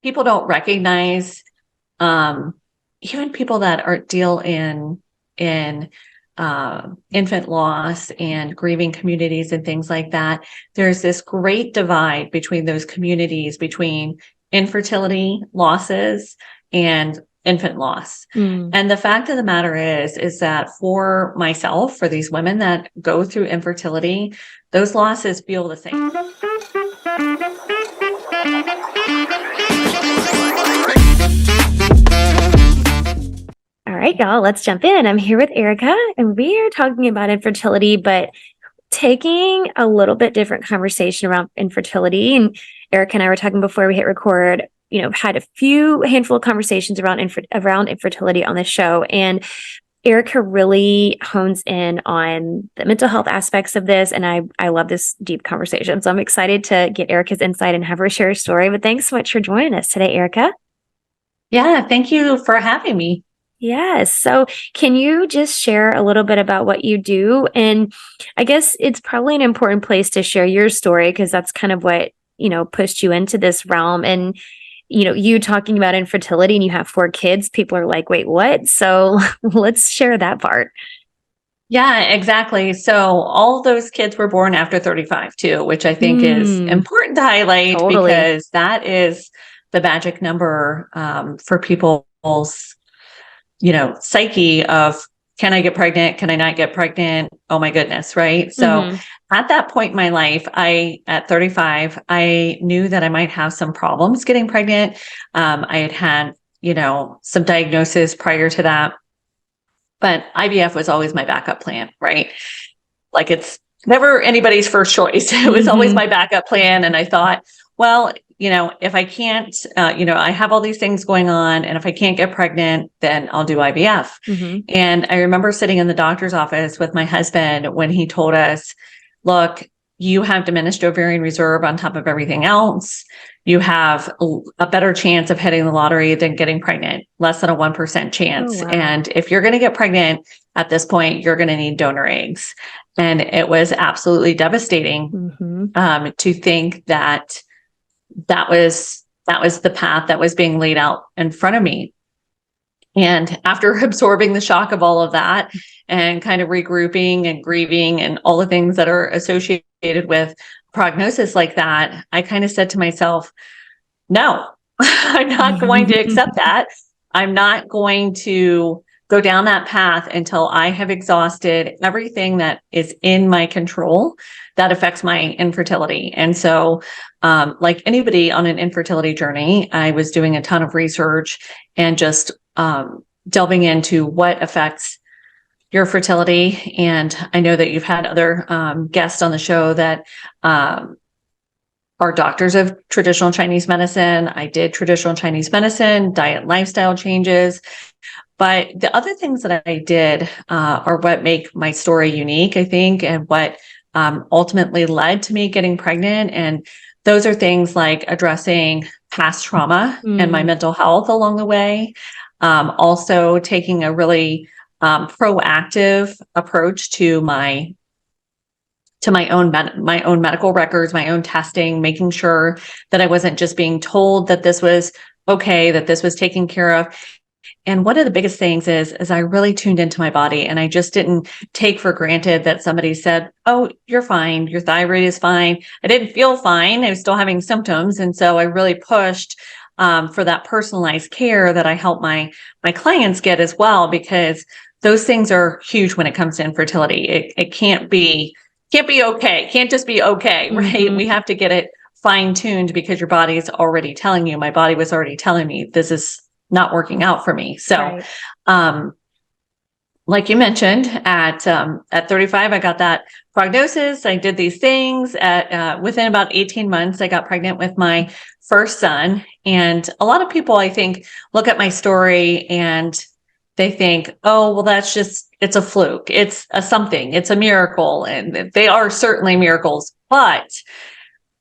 people don't recognize, even people that deal in infant loss and grieving communities and things like that. There's this great divide between those communities, between infertility losses and infant loss. And the fact of the matter is that for myself, for these women that go through infertility, those losses feel the same. All right, y'all, let's jump in. I'm here with Erica, and we are talking about infertility, but taking a little bit different conversation around infertility. And Erica and I were talking before we hit record, had a handful of conversations around infertility on the show. And Erica really hones in on the mental health aspects of this. And I love this deep conversation. So I'm excited to get Erica's insight and have her share a story. But thanks so much for joining us today, Erica. Yeah, thank you for having me. Yes. So can you just share a little bit about what you do? And I guess it's probably an important place to share your story because that's kind of what, pushed you into this realm. And, you talking about infertility and you have 4 kids, people are like, wait, what? So let's share that part. Yeah, exactly. So all those kids were born after 35 too, which I think is important to highlight because that is the magic number for people's psyche of, can I get pregnant? Can I not get pregnant? Oh my goodness. Right. So at that point in my life, at 35, I knew that I might have some problems getting pregnant. I had some diagnosis prior to that, but IVF was always my backup plan. Right. Like it's never anybody's first choice. It was always my backup plan. And I thought, well, if I can't, I have all these things going on, and if I can't get pregnant, then I'll do IVF. And I remember sitting in the doctor's office with my husband when he told us, look, you have diminished ovarian reserve on top of everything else. You have a better chance of hitting the lottery than getting pregnant, less than a 1% chance. Oh, wow. And if you're going to get pregnant at this point, you're going to need donor eggs. And it was absolutely devastating to think that was the path that was being laid out in front of me. And after absorbing the shock of all of that and kind of regrouping and grieving and all the things that are associated with prognosis like that, I kind of said to myself, no, I'm not going to accept that. I'm not going to go down that path until I have exhausted everything that is in my control that affects my infertility. And so, like anybody on an infertility journey, I was doing a ton of research and just delving into what affects your fertility. And I know that you've had other guests on the show that are doctors of traditional Chinese medicine. I did traditional Chinese medicine, diet and lifestyle changes. But the other things that I did are what make my story unique, I think, and what ultimately led to me getting pregnant. And those are things like addressing past trauma and my mental health along the way. Also taking a really proactive approach to my own medical records, my own testing, making sure that I wasn't just being told that this was okay, that this was taken care of. And one of the biggest things is I really tuned into my body, and I just didn't take for granted that somebody said, oh, you're fine. Your thyroid is fine. I didn't feel fine. I was still having symptoms. And so I really pushed for that personalized care that I help my clients get as well, because those things are huge when it comes to infertility. It can't be okay. Can't just be okay, right? We have to get it fine-tuned because your body is already telling you. My body was already telling me this is not working out for me. So, like you mentioned, at 35, I got that prognosis. I did these things. Within about 18 months, I got pregnant with my first son. And a lot of people, I think, look at my story and they think, oh, well, it's a fluke. It's a something. It's a miracle. And they are certainly miracles. But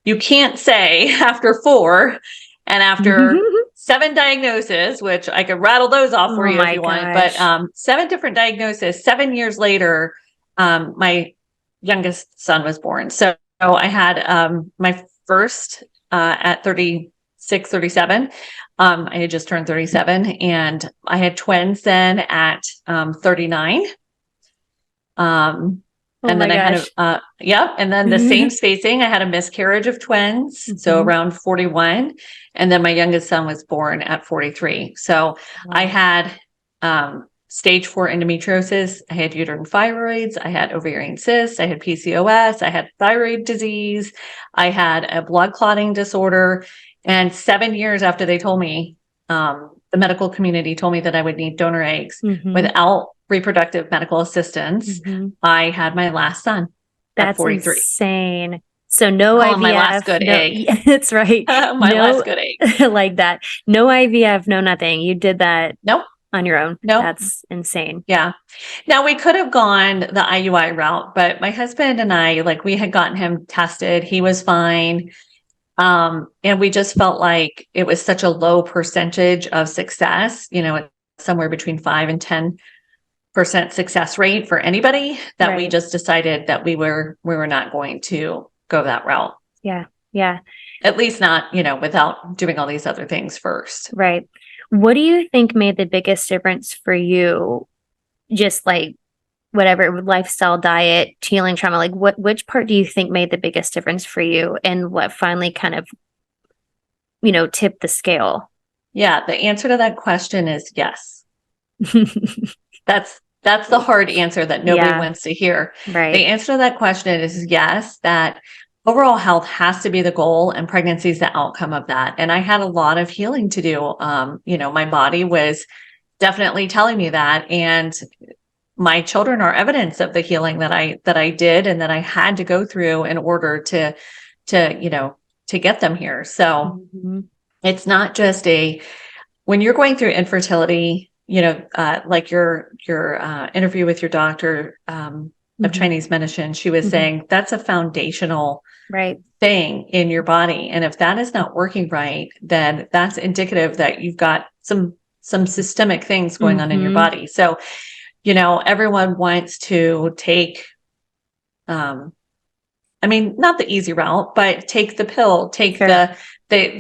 you can't say after 4 and after 7 diagnoses, which I could rattle those off for you if you want, but 7 different diagnoses, 7 years later, my youngest son was born. So I had my first at 36 6:37. I had just turned 37, and I had twins then at 39. And then I had and then the same spacing, I had a miscarriage of twins. So around 41. And then my youngest son was born at 43. So I had, stage 4 endometriosis. I had uterine fibroids. I had ovarian cysts. I had PCOS. I had thyroid disease. I had a blood clotting disorder. And 7 years after they told me, the medical community told me that I would need donor eggs without reproductive medical assistance, I had my last son at 43. That's insane. So no IVF. My last good egg. That's right. Last good egg. Like that. No IVF, no nothing. You did that on your own. Nope. That's insane. Yeah. Now we could have gone the IUI route, but my husband and I, we had gotten him tested. He was fine. And we just felt like it was such a low percentage of success, somewhere between 5 and 10% success rate for anybody, that we just decided that we were not going to go that route. Yeah. Yeah. At least not, without doing all these other things first. Right. What do you think made the biggest difference for you? Just whatever, lifestyle, diet, healing, trauma, which part do you think made the biggest difference for you, and what finally kind of, tipped the scale? Yeah. The answer to that question is yes. That's the hard answer that nobody wants to hear. Right. The answer to that question is yes, that overall health has to be the goal, and pregnancy is the outcome of that. And I had a lot of healing to do. My body was definitely telling me that. And my children are evidence of the healing that I did and that I had to go through in order to get them here. So it's not just when you're going through infertility, like your interview with your doctor of Chinese medicine, she was saying that's a foundational thing in your body. And if that is not working right, then that's indicative that you've got some systemic things going on in your body. So, everyone wants to take, not the easy route, but take the pill, take the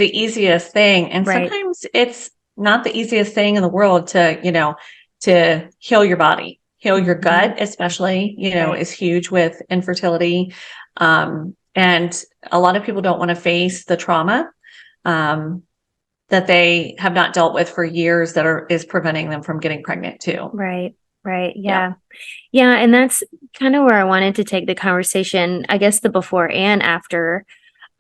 easiest thing. And sometimes it's not the easiest thing in the world to heal your body, heal your gut, especially, is huge with infertility. And a lot of people don't want to face the trauma, that they have not dealt with for years that is preventing them from getting pregnant too. Right. Right. Yeah. Yeah. And that's kind of where I wanted to take the conversation, I guess, the before and after.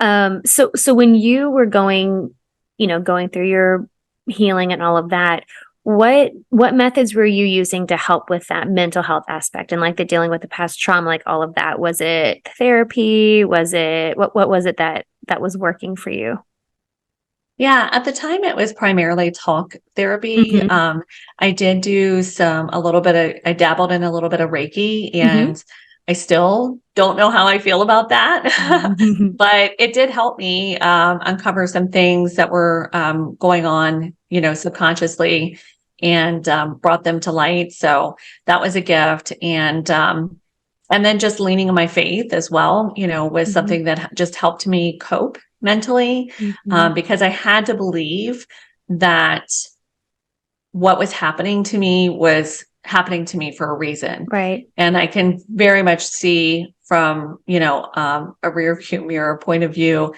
So when you were going through your healing and all of that, what methods were you using to help with that mental health aspect and the dealing with the past trauma, all of that? Was it therapy? Was it, what was it that was working for you? Yeah, at the time it was primarily talk therapy. I did do I dabbled in a little bit of Reiki, and I still don't know how I feel about that, but it did help me uncover some things that were going on, subconsciously, and brought them to light. So that was a gift. And then just leaning on my faith as well, was something that just helped me cope mentally, because I had to believe that what was happening to me was happening to me for a reason. Right. And I can very much see from, a rear view mirror point of view,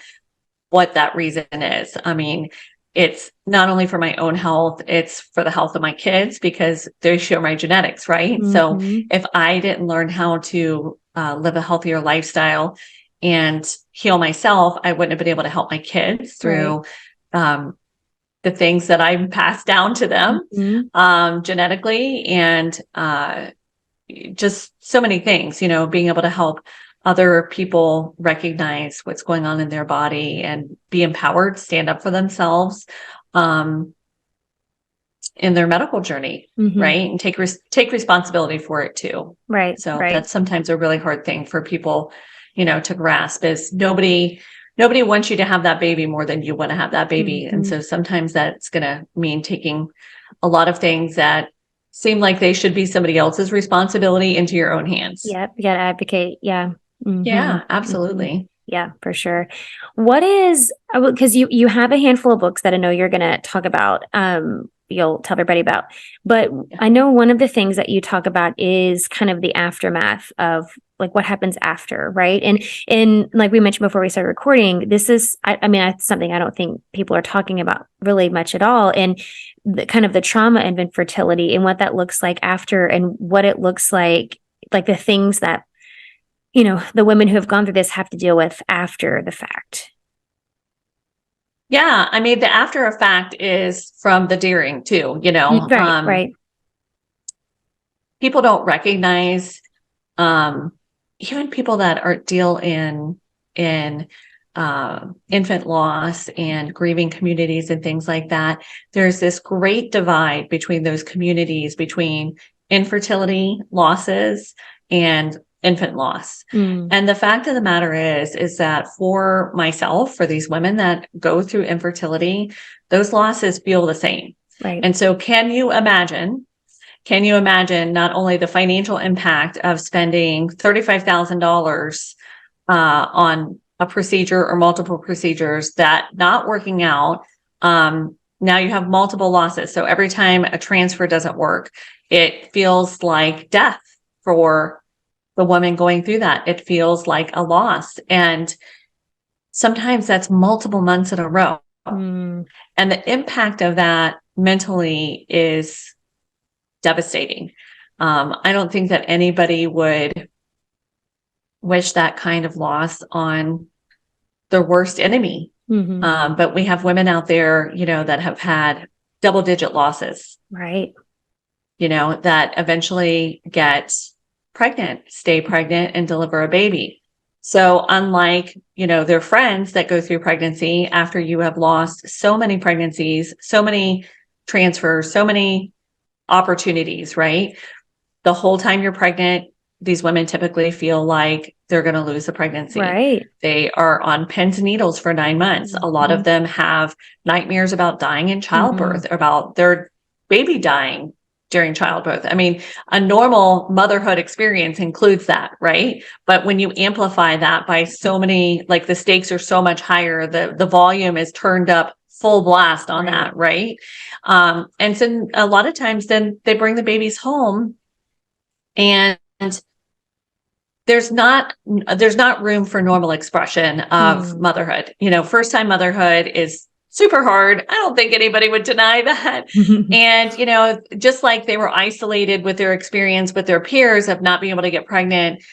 what that reason is. It's not only for my own health, it's for the health of my kids, because they share my genetics, right? So if I didn't learn how to live a healthier lifestyle and heal myself, I wouldn't have been able to help my kids through the things that I've passed down to them genetically, and just so many things, being able to help other people recognize what's going on in their body and be empowered, stand up for themselves in their medical journey, right? And take responsibility for it too. Right. So that's sometimes a really hard thing for people, to grasp, is nobody wants you to have that baby more than you want to have that baby. And so sometimes that's going to mean taking a lot of things that seem like they should be somebody else's responsibility into your own hands. Yep. You got to advocate. Yeah. Yeah, absolutely. Yeah, for sure. What is, because you have a handful of books that I know you're going to talk about, you'll tell everybody about, but I know one of the things that you talk about is kind of the aftermath of like what happens after, right? And like we mentioned before we started recording, this is, I mean, it's something I don't think people are talking about really much at all. And the kind of the trauma of infertility and what that looks like after, and what it looks like the things that the women who have gone through this have to deal with after the fact. Yeah, I mean, the after effect is from the daring too, Right. People don't recognize, even people that deal in infant loss and grieving communities and things like that. There's this great divide between those communities, between infertility losses and infant loss. And the fact of the matter is that for myself, for these women that go through infertility, those losses feel the same. Right. And so can you imagine not only the financial impact of spending $35,000 on a procedure or multiple procedures that not working out? Now you have multiple losses. So every time a transfer doesn't work, it feels like death for the woman going through that. It feels like a loss. And sometimes that's multiple months in a row. And the impact of that mentally is devastating. I don't think that anybody would wish that kind of loss on their worst enemy. But we have women out there, that have had double-digit losses. Right. That eventually get pregnant, stay pregnant, and deliver a baby. So unlike, their friends that go through pregnancy after you have lost so many pregnancies, so many transfers, so many opportunities, right? The whole time you're pregnant, these women typically feel like they're going to lose the pregnancy. Right. They are on pins and needles for 9 months. A lot of them have nightmares about dying in childbirth, about their baby dying during childbirth. I mean, a normal motherhood experience includes that, right? But when you amplify that by so many, like the stakes are so much higher, the volume is turned up full blast on that, right? And so a lot of times then they bring the babies home and there's not room for normal expression of motherhood. First time motherhood is super hard. I don't think anybody would deny that. And, just like they were isolated with their experience with their peers of not being able to get pregnant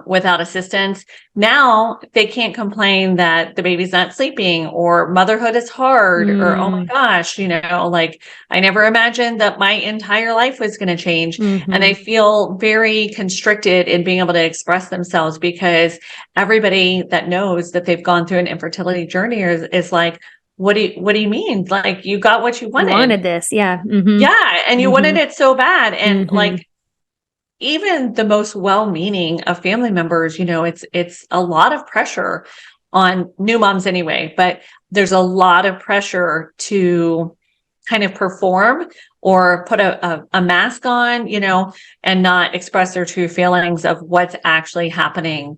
without assistance, now they can't complain that the baby's not sleeping or motherhood is hard or, oh my gosh, like I never imagined that my entire life was going to change. And they feel very constricted in being able to express themselves because everybody that knows that they've gone through an infertility journey is like, what do you mean? Like you got what you wanted. You wanted this. Yeah. Yeah. And you wanted it so bad. And like, even the most well-meaning of family members, it's a lot of pressure on new moms anyway, but there's a lot of pressure to kind of perform or put a mask on, and not express their true feelings of what's actually happening.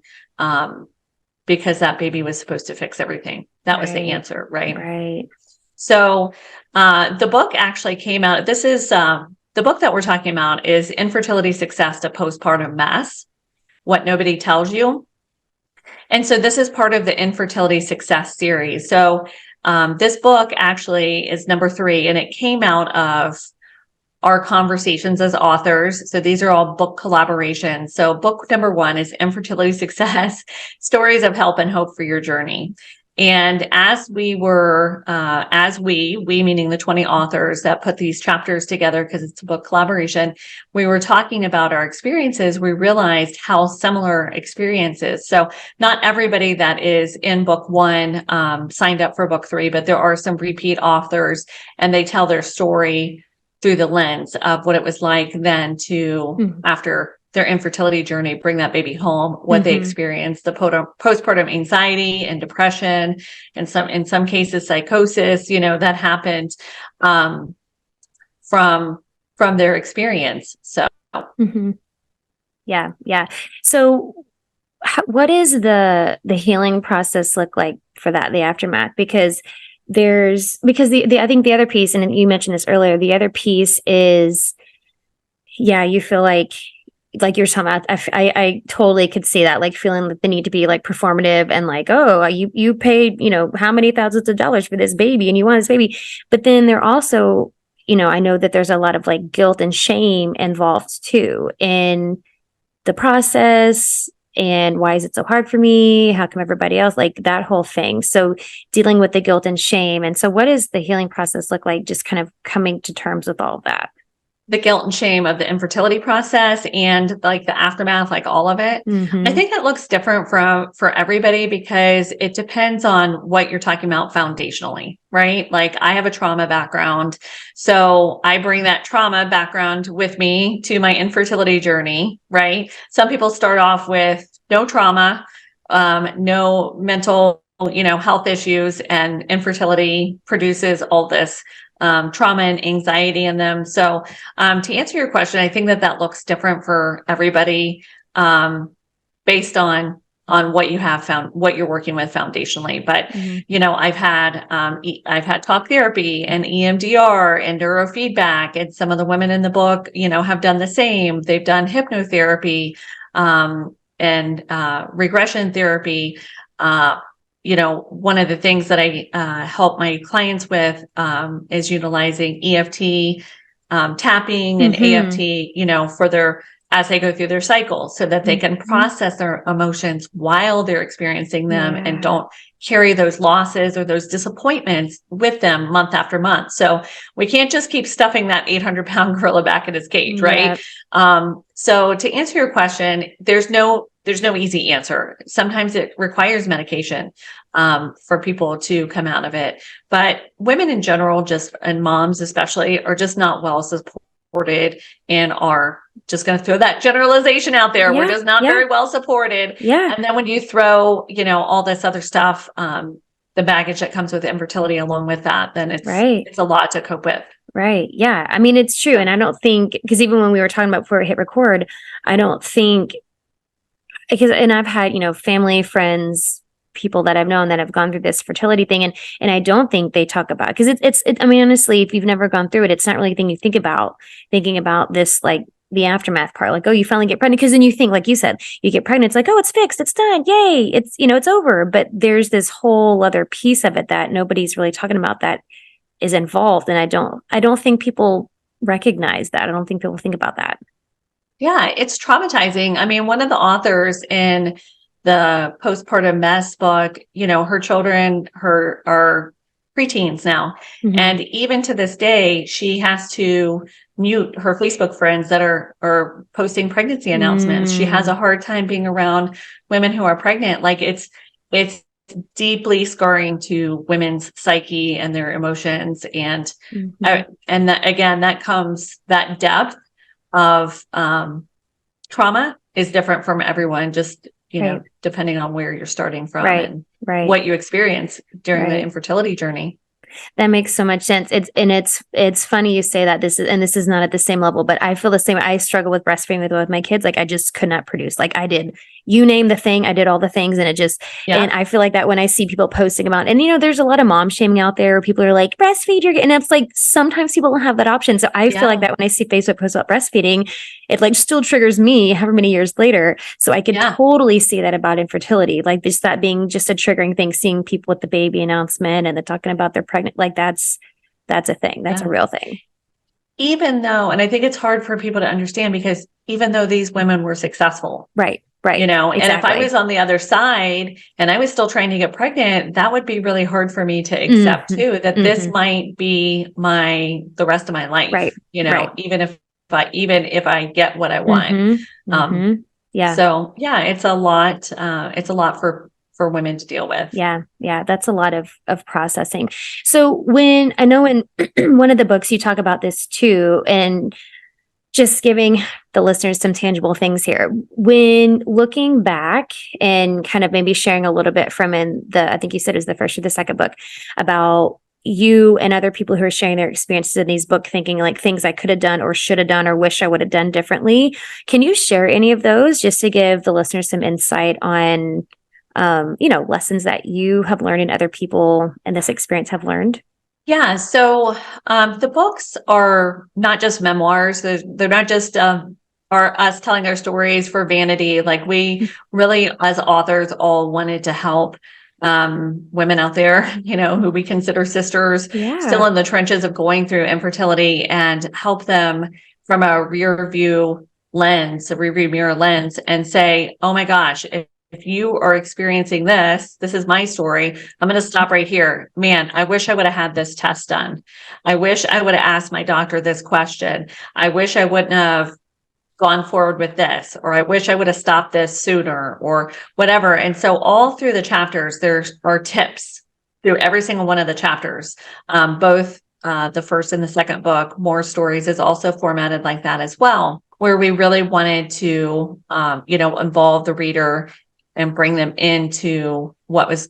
Because that baby was supposed to fix everything. That was the answer, right? Right. So the book actually came out. This is the book that we're talking about is Infertility Success to Postpartum Mess, What Nobody Tells You. And so this is part of the Infertility Success series. So this book actually is number 3, and it came out of our conversations as authors. So these are all book collaborations. So book number 1 is Infertility Success, Stories of Help and Hope for Your Journey. And as we were, we meaning the 20 authors that put these chapters together, because it's a book collaboration, we were talking about our experiences, we realized how similar experiences. So not everybody that is in book 1 signed up for book 3, but there are some repeat authors, and they tell their story through the lens of what it was like then to, after their infertility journey, bring that baby home, what they experienced, the postpartum anxiety and depression, and in some cases psychosis, that happened from their experience. So Yeah. So what is the healing process look like for that, the aftermath? Because I think the other piece, and you mentioned this earlier, the other piece is, yeah, you feel like you're talking about, I totally could see that, like feeling like the need to be like performative and like, oh, you paid, how many thousands of dollars for this baby and you want this baby. But then there also, I know that there's a lot of like guilt and shame involved too in the process. And why is it so hard for me? How come everybody else, like that whole thing? So dealing with the guilt and shame. And so what does the healing process look like? Just kind of coming to terms with all of that. The guilt and shame of the infertility process and like the aftermath, like all of it. I think that looks different for everybody because it depends on what you're talking about foundationally, right? Like I have a trauma background, so I bring that trauma background with me to my infertility journey, right? Some people start off with no trauma, no mental, health issues, and infertility produces all this trauma and anxiety in them. So to answer your question, I think that looks different for everybody based on what you have found, what you're working with foundationally. But I've had talk therapy and EMDR and neurofeedback, and some of the women in the book, have done the same. They've done hypnotherapy and regression therapy. One of the things that I help my clients with is utilizing EFT tapping and AFT, as they go through their cycle so that they can process their emotions while they're experiencing them and don't carry those losses or those disappointments with them month after month. So we can't just keep stuffing that 800-pound gorilla back in his cage, right? So to answer your question, there's no easy answer. Sometimes it requires medication for people to come out of it. But women in general, and moms especially, are just not well supported and are just going to throw that generalization out there. We're just not very well supported. And then when you throw, all this other stuff, the baggage that comes with infertility along with that, then it's a lot to cope with. Right. Yeah. I mean, it's true. And I don't think, because even when we were talking about before we hit record, I don't think, and I've had, family, friends, people that I've known that have gone through this fertility thing. And I don't think they talk about, because it's, I mean, honestly, if you've never gone through it, it's not really a thing you think about, thinking about this, like the aftermath part, like, oh, you finally get pregnant. Because then you think, like you said, you get pregnant. It's like, oh, it's fixed. It's done. Yay. It's, it's over. But there's this whole other piece of it that nobody's really talking about that is involved. And I don't think people recognize that. I don't think people think about that. Yeah, it's traumatizing. I mean, one of the authors in the Postpartum Mess book, her children are preteens now. And even to this day, she has to mute her Facebook friends that are posting pregnancy announcements. She has a hard time being around women who are pregnant. Like it's deeply scarring to women's psyche and their emotions. And that comes, that depth of trauma is different from everyone, just depending on where you're starting from and what you experience during the infertility journey. That makes so much sense. It's funny you say that. This is not at the same level, but I feel the same. I struggle with breastfeeding with my kids. Like I just could not produce. Like I did, you name the thing, I did all the things, and it just. And I feel like that when I see people posting about, and there's a lot of mom shaming out there. Where people are like breastfeed your, and it's like sometimes people don't have that option. So I feel like that when I see Facebook posts about breastfeeding, it like still triggers me however many years later. So I could totally see that about infertility, like just that being just a triggering thing, seeing people with the baby announcement and they're talking about their pregnant, like that's a thing. That's a real thing. Even though, and I think it's hard for people to understand, because even though these women were successful, right. And if I was on the other side and I was still trying to get pregnant, that would be really hard for me to accept too, that this might be the rest of my life, even if I get what I want. So it's a lot for women to deal with. Yeah. That's a lot of processing. So when I know in one of the books you talk about this too, and just giving the listeners some tangible things here. When looking back and kind of maybe sharing a little bit from I think you said it was the first or the second book about, you and other people who are sharing their experiences in these books, thinking like things I could have done or should have done or wish I would have done differently. Can you share any of those just to give the listeners some insight on, lessons that you have learned and other people in this experience have learned? Yeah. So the books are not just memoirs. They're not just are us telling our stories for vanity. Like we really, as authors, all wanted to help women out there, who we consider sisters, still in the trenches of going through infertility, and help them from a rear view lens, a rearview mirror lens, and say, oh my gosh, if you are experiencing this is my story. I'm going to stop right here. Man, I wish I would have had this test done. I wish I would have asked my doctor this question. I wish I wouldn't have gone forward with this, or I wish I would have stopped this sooner, or whatever. And so all through the chapters, there are tips through every single one of the chapters. Both the first and the second book, More Stories, is also formatted like that as well, where we really wanted to, involve the reader and bring them into what was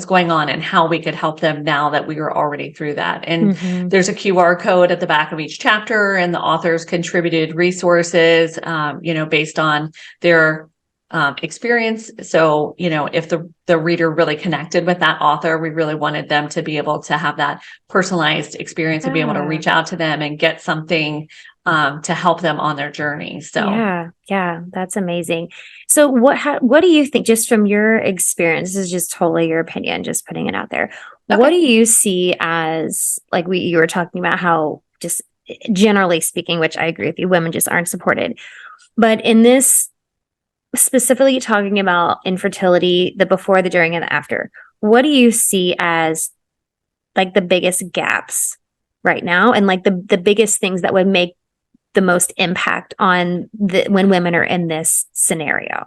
going on and how we could help them now that we were already through that. And there's a QR code at the back of each chapter, and the authors contributed resources, based on their experience. So, if the reader really connected with that author, we really wanted them to be able to have that personalized experience and be able to reach out to them and get something to help them on their journey. So yeah, that's amazing. So what do you think, just from your experience, this is just totally your opinion, just putting it out there. Okay. What do you see as, like you were talking about how, just generally speaking, which I agree with you, women just aren't supported. But in this, specifically talking about infertility, the before, the during, and the after, what do you see as like the biggest gaps right now, and like the biggest things that would make the most impact on when women are in this scenario?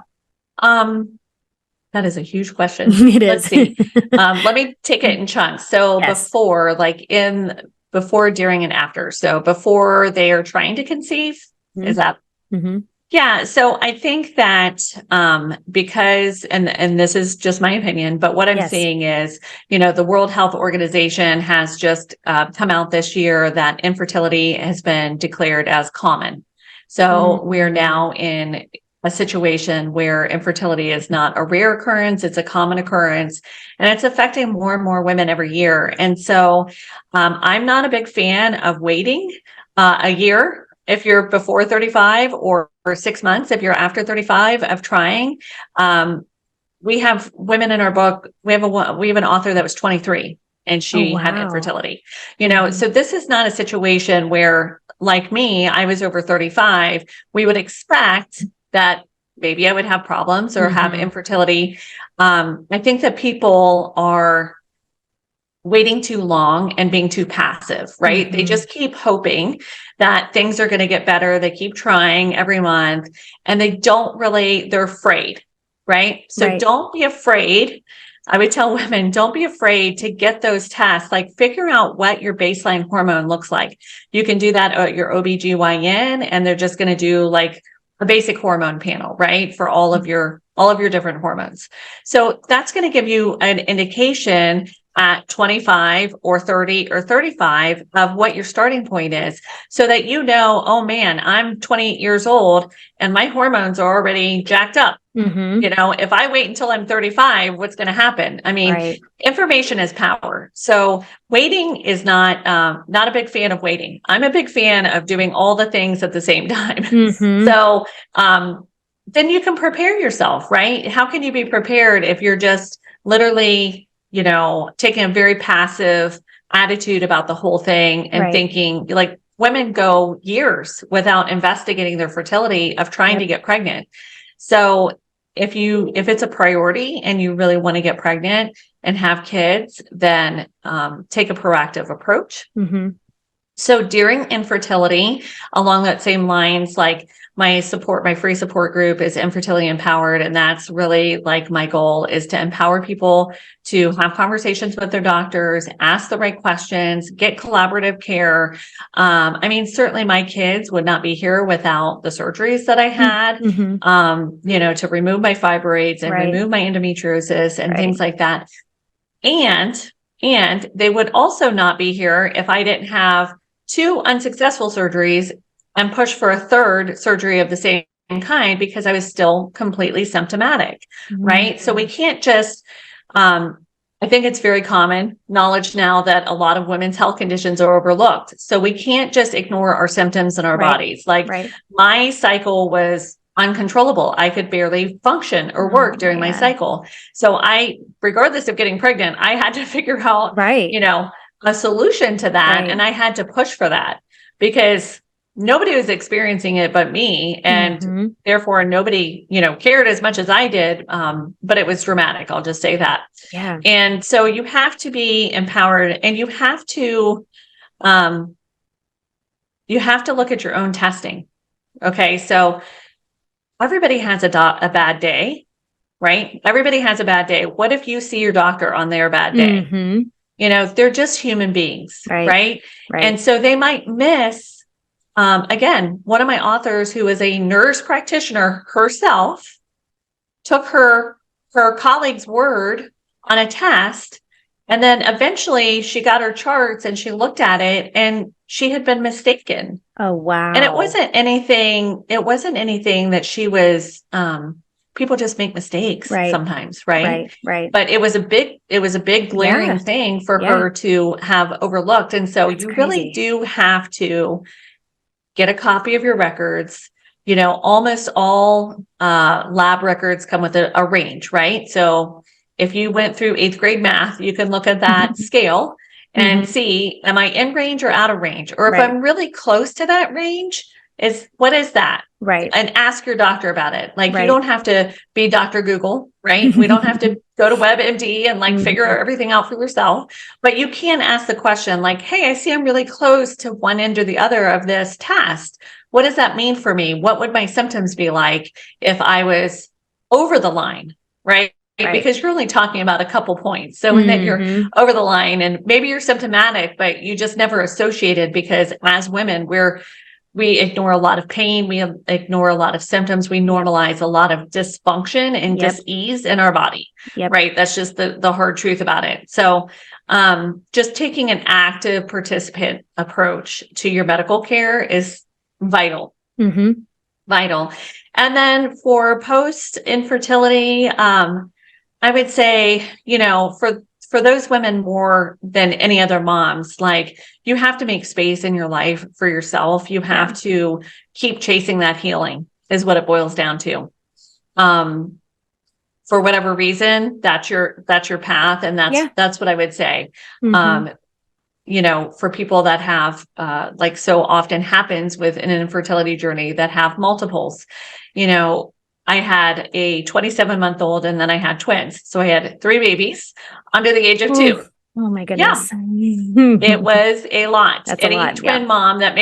That is a huge question. It Let's is. see. Let me take it in chunks. So Yes. before, during, and after. So before they are trying to conceive, is that? Yeah. So I think that because, and this is just my opinion, but what I'm seeing is, the World Health Organization has just come out this year that infertility has been declared as common. So we're now in a situation where infertility is not a rare occurrence, it's a common occurrence, and it's affecting more and more women every year. And so I'm not a big fan of waiting a year if you're before 35, or 6 months if you're after 35 of trying. We have women in our book. We have an author that was 23 and she had infertility. So this is not a situation where, like me, I was over 35. We would expect that maybe I would have problems or have infertility. I think that people are waiting too long and being too passive, right? They just keep hoping that things are going to get better. They keep trying every month, and they're afraid, right? So don't be afraid. I would tell women, don't be afraid to get those tests, like figure out what your baseline hormone looks like. You can do that at your OBGYN, and they're just going to do like a basic hormone panel, right? For all of your different hormones. So that's going to give you an indication at 25 or 30 or 35 of what your starting point is, so that oh man, I'm 28 years old and my hormones are already jacked up. If I wait until I'm 35, what's going to happen? I mean, information is power. So waiting is not a big fan of waiting. I'm a big fan of doing all the things at the same time. So then you can prepare yourself, right? How can you be prepared if you're just literally taking a very passive attitude about the whole thing and thinking, like, women go years without investigating their fertility of trying to get pregnant. So if it's a priority and you really want to get pregnant and have kids, then take a proactive approach. So during infertility, along that same lines, like my free support group is Infertility Empowered. And that's really like my goal is to empower people to have conversations with their doctors, ask the right questions, get collaborative care. Certainly my kids would not be here without the surgeries that I had, to remove my fibroids and remove my endometriosis and things like that. And And they would also not be here if I didn't have 2 unsuccessful surgeries and push for a 3rd surgery of the same kind because I was still completely symptomatic, right? So we can't just, I think it's very common knowledge now that a lot of women's health conditions are overlooked. So we can't just ignore our symptoms in our bodies. Like my cycle was uncontrollable. I could barely function or work during my cycle. So regardless of getting pregnant, I had to figure out, a solution to that. And I had to push for that because nobody was experiencing it but me. And therefore nobody, cared as much as I did. But it was dramatic. I'll just say that. Yeah. And so you have to be empowered, and you have to look at your own testing. Okay. So everybody has a bad day, right? Everybody has a bad day. What if you see your doctor on their bad day? They're just human beings, right? And so they might miss. Again, one of my authors who is a nurse practitioner herself took her colleague's word on a test. And then eventually she got her charts and she looked at it and she had been mistaken. Oh, wow. And it wasn't anything that she was, people just make mistakes sometimes, right? Right. But it was a big glaring thing for her to have overlooked. And so you really do have to get a copy of your records. Almost all lab records come with a range, right? So if you went through 8th grade math, you can look at that scale and see, am I in range or out of range? Or if I'm really close to that range, what is that? Right. And ask your doctor about it. Like you don't have to be Dr. Google, right? We don't have to go to WebMD and figure everything out for yourself. But you can ask the question like, hey, I see I'm really close to one end or the other of this test. What does that mean for me? What would my symptoms be like if I was over the line, right? Because you're only talking about a couple points. So when then you're over the line and maybe you're symptomatic, but you just never associated, because as women, we ignore a lot of pain. We ignore a lot of symptoms. We normalize a lot of dysfunction and dis-ease in our body, right? That's just the hard truth about it. So just taking an active participant approach to your medical care is vital, vital. And then for post-infertility, I would say, for those women more than any other moms, like you have to make space in your life for yourself. You have to keep chasing that healing is what it boils down to. For whatever reason, that's your path. And that's what I would say. For people that have, like so often happens with an infertility journey that have multiples, I had a 27-month-old and then I had twins. So I had 3 babies under the age of 2. Oh my goodness. Yeah. It was a lot. That's Any a lot, twin mom that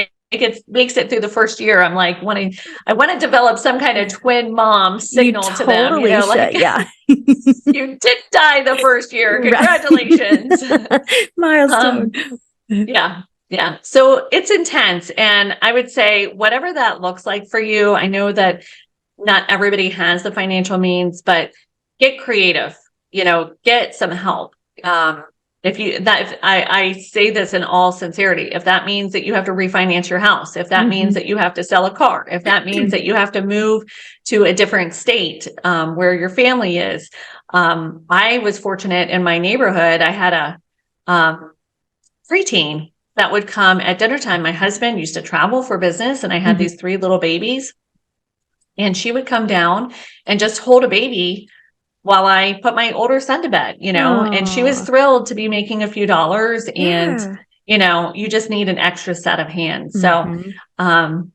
makes it through the first year, I'm like I want to develop some kind of twin mom signal to them. You did die the first year. Congratulations. Milestone. Yeah. So it's intense. And I would say whatever that looks like for you, I know that not everybody has the financial means, but get creative, get some help. I say this in all sincerity, if that means that you have to refinance your house, if that means that you have to sell a car, if that means that you have to move to a different state, where your family is. I was fortunate in my neighborhood. I had a, preteen that would come at dinner time. My husband used to travel for business and I had these 3 little babies. And she would come down and just hold a baby while I put my older son to bed, and she was thrilled to be making a few dollars. And, you just need an extra set of hands. So, don't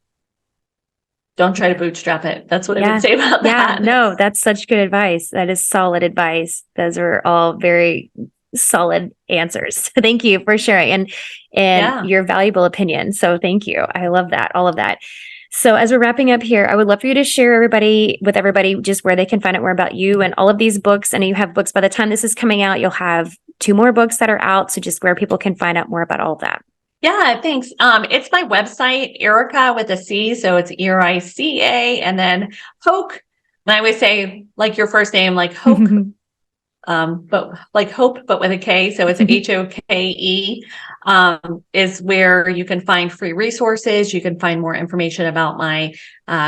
try to bootstrap it. That's what I would say about that. No, that's such good advice. That is solid advice. Those are all very solid answers. Thank you for sharing and your valuable opinion. So thank you. I love that. All of that. So as we're wrapping up here, I would love for you to share with everybody just where they can find out more about you and all of these books. I know you have books. By the time this is coming out, you'll have 2 more books that are out. So just where people can find out more about all of that. Yeah, thanks. It's my website, Erica with a C. So it's Erica, and then Hoke. And I always say like your first name, like Hoke. but like hope, but with a K. So it's HOKE, is where you can find free resources. You can find more information about my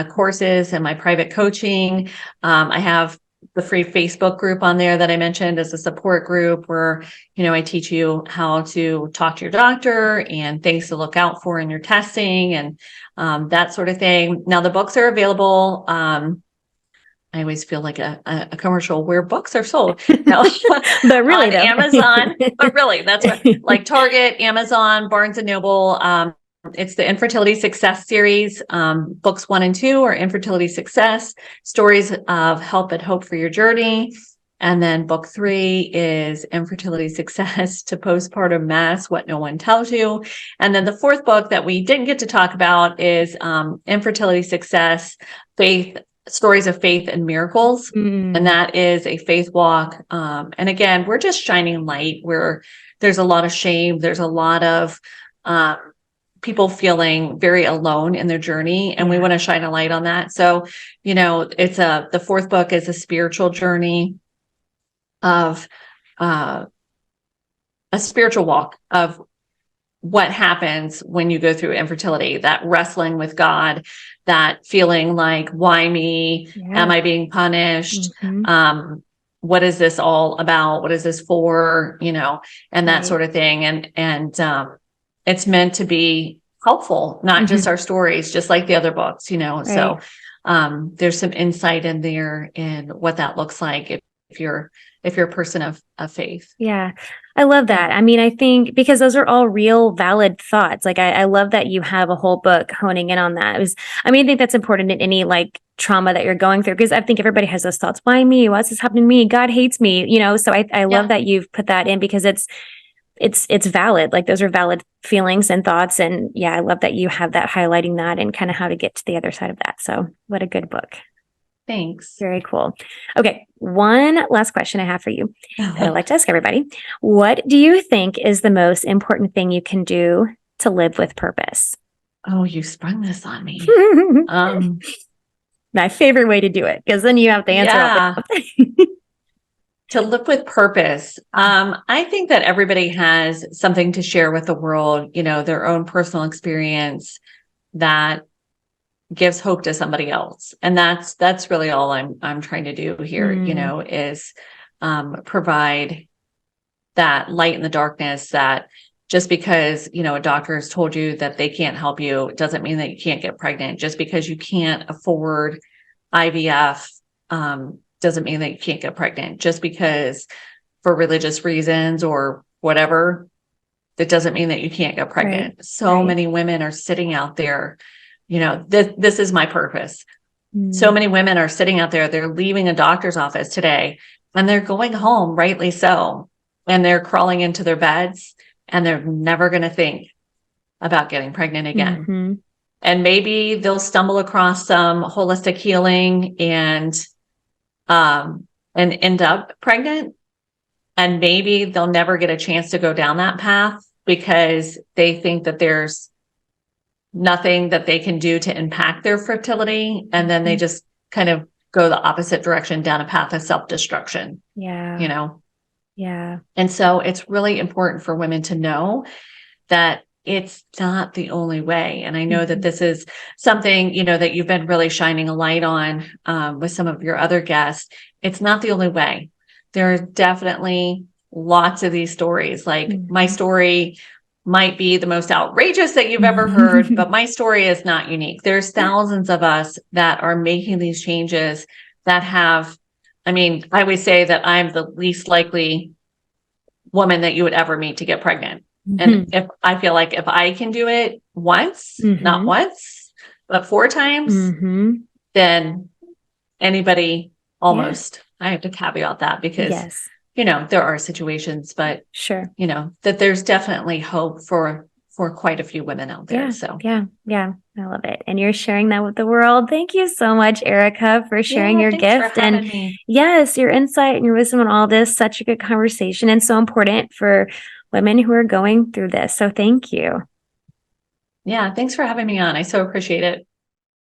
courses and my private coaching. I have the free Facebook group on there that I mentioned as a support group where, I teach you how to talk to your doctor and things to look out for in your testing and that sort of thing. Now the books are available. I always feel like a commercial where books are sold. No, but really on Amazon, but really that's what, like Target, Amazon, Barnes and Noble. It's the Infertility Success series. Books 1 and 2 are Infertility Success, stories of help and hope for your journey. And then book 3 is Infertility Success to Postpartum Mess, What No One Tells You. And then the 4th book that we didn't get to talk about is Infertility Success, Stories of Faith and Miracles. And that is a faith walk. And again, we're just shining light where there's a lot of shame. There's a lot of people feeling very alone in their journey. And we want to shine a light on that. So, it's the 4th book is a spiritual journey of a spiritual walk of what happens when you go through infertility, that wrestling with God, that feeling like, why me? Am I being punished? What is this all about? What is this for? And that sort of thing. And it's meant to be helpful, not just our stories, just like the other books, so there's some insight in there in what that looks like if you're a person of faith. Yeah. I love that. I mean, I think because those are all real valid thoughts. Like I love that you have a whole book honing in on that. I think that's important in any like trauma that you're going through, because I think everybody has those thoughts. Why me? What's this happening to me? God hates me, so I love that you've put that in because it's valid. Like those are valid feelings and thoughts. And I love that you have that highlighting that and kind of how to get to the other side of that. So what a good book. Thanks. Very cool. Okay. One last question I have for you that I like to ask everybody. What do you think is the most important thing you can do to live with purpose? Oh, you sprung this on me. My favorite way to do it, because then you have to answer. To live with purpose. I think that everybody has something to share with the world, their own personal experience that gives hope to somebody else. And that's really all I'm trying to do here, is provide that light in the darkness, that just because, a doctor has told you that they can't help you, it doesn't mean that you can't get pregnant. Just because you can't afford IVF, doesn't mean that you can't get pregnant. Just because for religious reasons or whatever, that doesn't mean that you can't get pregnant. So many women are sitting out there. This is my purpose. So many women are sitting out there. They're leaving a doctor's office today and they're going home, rightly so. And they're crawling into their beds and they're never going to think about getting pregnant again. And maybe they'll stumble across some holistic healing and end up pregnant. And maybe they'll never get a chance to go down that path because they think that there's nothing that they can do to impact their fertility. And then they just kind of go the opposite direction down a path of self-destruction. And so it's really important for women to know that it's not the only way. And I know that this is something, that you've been really shining a light on with some of your other guests. It's not the only way. There are definitely lots of these stories. Like my story might be the most outrageous that you've ever heard, but my story is not unique. There's thousands of us that are making these changes that have, I always say that I'm the least likely woman that you would ever meet to get pregnant. And if I feel like if I can do it once, not once, but 4 times, then anybody almost, I have to caveat that because there are situations, but that there's definitely hope for quite a few women out there. I love it. And you're sharing that with the world. Thank you so much, Erica, for sharing your gift and your insight and your wisdom on all this. Such a good conversation and so important for women who are going through this. So thank you. Yeah. Thanks for having me on. I so appreciate it.